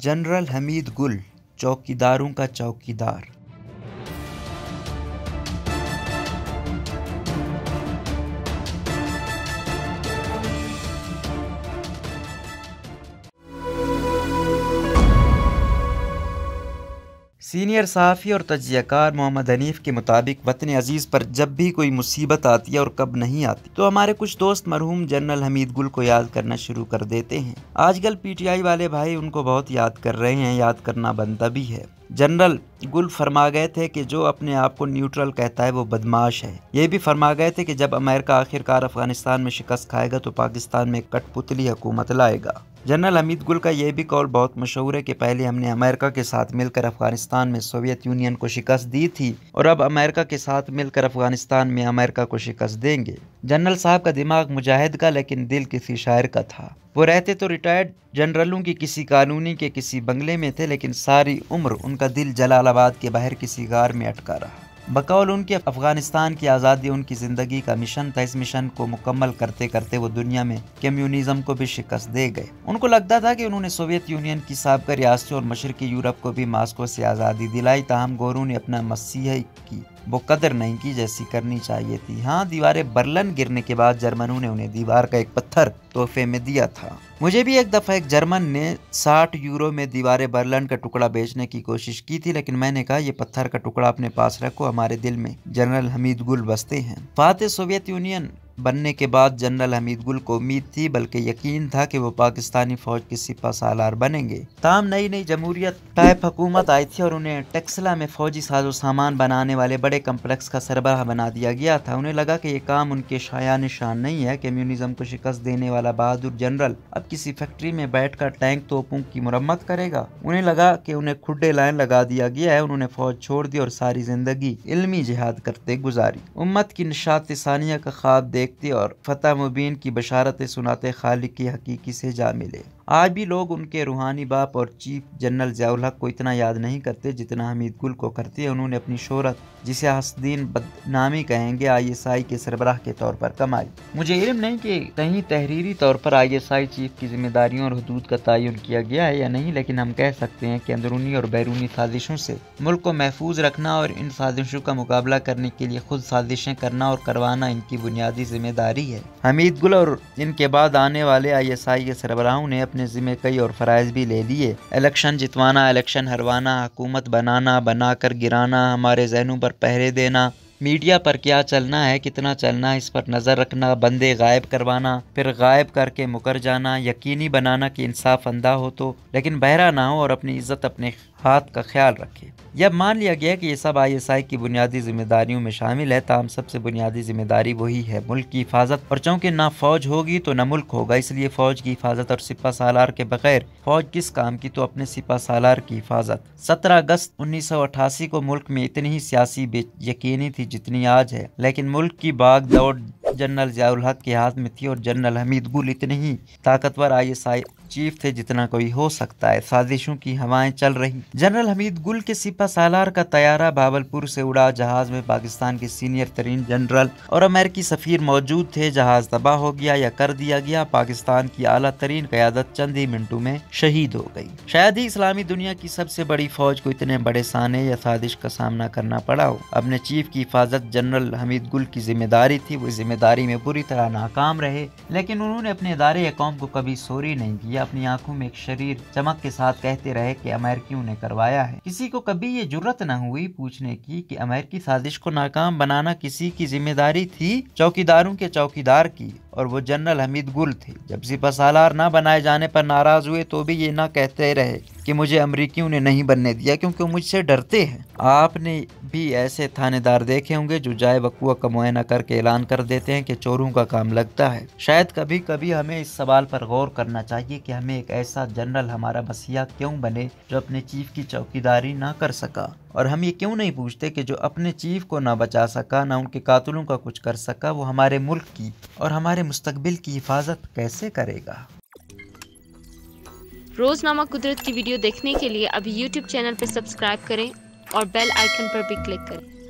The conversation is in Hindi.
जनरल हमीद गुल, चौकीदारों का चौकीदार। सीनियर सहाफ़ी और तज्ज़ियाकार मोहम्मद हनीफ के मुताबिक वतन अजीज़ पर जब भी कोई मुसीबत आती है और कब नहीं आती तो हमारे कुछ दोस्त मरहूम जनरल हमीद गुल को याद करना शुरू कर देते हैं। आजकल पीटीआई वाले भाई उनको बहुत याद कर रहे हैं, याद करना बनता भी है। जनरल गुल फरमा गए थे कि जो अपने आप को न्यूट्रल कहता है वो बदमाश है। ये भी फरमा गए थे कि जब अमेरिका आखिरकार अफगानिस्तान में शिकस्त खाएगा तो पाकिस्तान में कठपुतली हुकूमत लाएगा। जनरल हमीद गुल का यह भी कौल बहुत मशहूर है कि पहले हमने अमेरिका के साथ मिलकर अफगानिस्तान में सोवियत यूनियन को शिकस्त दी थी और अब अमेरिका के साथ मिलकर अफगानिस्तान में अमेरिका को शिकस्त देंगे। जनरल साहब का दिमाग मुजाहिद का लेकिन दिल किसी शायर का था। वो रहते तो रिटायर्ड जनरलों की किसी कॉलोनी के किसी बंगले में थे, लेकिन सारी उम्र उनका दिल जलालाबाद के बाहर किसी गार में अटका रहा। बकौल उनके अफगानिस्तान की आज़ादी उनकी ज़िंदगी का मिशन था। इस मिशन को मुकम्मल करते करते वो दुनिया में कम्युनिज्म को भी शिकस्त दे गए। उनको लगता था कि उन्होंने सोवियत यूनियन की साबिक़ रियासतों और मशरक़ी यूरोप को भी मास्को से आज़ादी दिलाई, ताहम गोरों ने अपना मसीह की वो कदर नहीं की जैसी करनी चाहिए थी। हाँ, दीवारें बर्लिन गिरने के बाद जर्मनों ने उन्हें दीवार का एक पत्थर तोहफे में दिया था। मुझे भी एक दफ़ा एक जर्मन ने 60 यूरो में दीवारें बर्लिन का टुकड़ा बेचने की कोशिश की थी, लेकिन मैंने कहा ये पत्थर का टुकड़ा अपने पास रखो, हमारे दिल में जनरल हमीद गुल बसते हैं। फाते सोवियत यूनियन बनने के बाद जनरल हमीद गुल को उम्मीद थी, बल्कि यकीन था कि वो पाकिस्तानी फौज के सिपा सालार बनेंगे। ताम नई नई जमहूरियत टाइप हुकूमत आई थी और उन्हें टेक्सला में फौजी साजो सामान बनाने वाले बड़े कम्प्लेक्स का सरबराह बना दिया गया था। उन्हें लगा कि ये काम उनके शायान शान नहीं है। कम्युनिज्म को शिकस्त देने वाला बहादुर जनरल अब किसी फैक्ट्री में बैठकर टैंक तोपों की मुरम्मत करेगा। उन्हें लगा कि उन्हें खुड्डे लाइन लगा दिया गया है। उन्होंने फौज छोड़ दी और सारी जिंदगी इल्मी जिहाद करते गुजारी। उम्मत की निशात सानिया का ख्वाब देखते और फतह मुबीन की बशारतें सुनाते खालिक की हकीकी से जा मिले। आज भी लोग उनके रूहानी बाप और चीफ जनरल ज़ियाउल हक को इतना याद नहीं करते जितना हमीद गुल को करते हैं। उन्होंने अपनी शोहरत, जिसे हसदीन बदनामी कहेंगे, ISI के सरबराह के तौर पर कमाई। मुझे इल्म नहीं कि कहीं तहरीरी तौर पर ISI चीफ की जिम्मेदारियों और हदूद का तयन किया गया है या नहीं, लेकिन हम कह सकते हैं कि अंदरूनी और बैरूनी साजिशों से मुल्क को महफूज रखना और इन साजिशों का मुकाबला करने के लिए खुद साजिशें करना और करवाना इनकी बुनियादी जिम्मेदारी है। हमीद गुल और इनके बाद आने वाले ISI के सरबराहों ने अपने जिम्मे कई और फराइज भी ले लिए। इलेक्शन जितवाना, इलेक्शन हरवाना, हुकूमत बनाना, बनाकर गिराना, हमारे जहनों पर पहरे देना, मीडिया पर क्या चलना है, कितना चलना है, इस पर नज़र रखना, बंदे गायब करवाना, फिर गायब करके मुकर जाना, यकीनी बनाना कि इंसाफ अंधा हो तो लेकिन बहरा ना हो और अपनी इज्जत अपने हाथ का ख्याल रखे। यह मान लिया गया कि ये सब ISI की बुनियादी जिम्मेदारियों में शामिल है। ताम सबसे बुनियादी जिम्मेदारी वही है मुल्क की हिफाजत, और चूँकि ना फौज होगी तो न मुल्क होगा, इसलिए फौज की हिफाजत और सिपा सालार के बगैर फौज किस काम की, तो अपने सिपा सालार की हिफाजत। 17 अगस्त 1988 को मुल्क में इतनी ही सियासी बेयकीनी थी जितनी आज है, लेकिन मुल्क की बाग दौड़ जनरल ज़ियाउल हक के हाथ में थी और जनरल हमीद गुल इतने ही ताकतवर ISI चीफ थे जितना कोई हो सकता है। साजिशों की हवाएं चल रही। जनरल हमीद गुल के सिपा सालार का तैयारा भावलपुर से उड़ा। जहाज में पाकिस्तान के सीनियर तरीन जनरल और अमेरिकी सफीर मौजूद थे। जहाज तबाह हो गया या कर दिया गया। पाकिस्तान की आला तरीन क़यादत चंद ही मिनटों में शहीद हो गई। शायद ही इस्लामी दुनिया की सबसे बड़ी फौज को इतने बड़े साने या साजिश का सामना करना पड़ा हो। अपने चीफ की हिफाजत जनरल हमीद गुल की जिम्मेदारी थी। वो जिम्मेदारी में बुरी तरह नाकाम रहे, लेकिन उन्होंने अपने इदारे या कौम को कभी सोरी नहीं किया। अपनी आंखों में एक शरीर चमक के साथ कहते रहे कि अमेरिकियों ने करवाया है। किसी को कभी ये जुर्रत न हुई पूछने की कि अमेरिकी साजिश को नाकाम बनाना किसी की जिम्मेदारी थी? चौकीदारों के चौकीदार की, और वो जनरल हमीद गुल थे। जब सिपा सालार ना बनाए जाने पर नाराज हुए तो भी ये ना कहते रहे कि मुझे अमरीकियों ने नहीं बनने दिया क्योंकि मुझसे डरते हैं। आपने भी ऐसे थानेदार देखे होंगे जो जाए वकुआ का मुआयना करके ऐलान कर देते हैं कि चोरों का काम लगता है। शायद कभी कभी हमें इस सवाल पर गौर करना चाहिए कि हमें एक ऐसा जनरल हमारा मसीहा क्यों बने जो अपने चीफ की चौकीदारी ना कर सका, और हम ये क्यों नहीं पूछते कि जो अपने चीफ को ना बचा सका, ना उनके कातिलों का कुछ कर सका, वो हमारे मुल्क की और हमारे मुस्तकबिल की हिफाजत कैसे करेगा। रोजनामा कुदरत की वीडियो देखने के लिए अभी YouTube चैनल पर सब्सक्राइब करें और बेल आइकन पर भी क्लिक करें।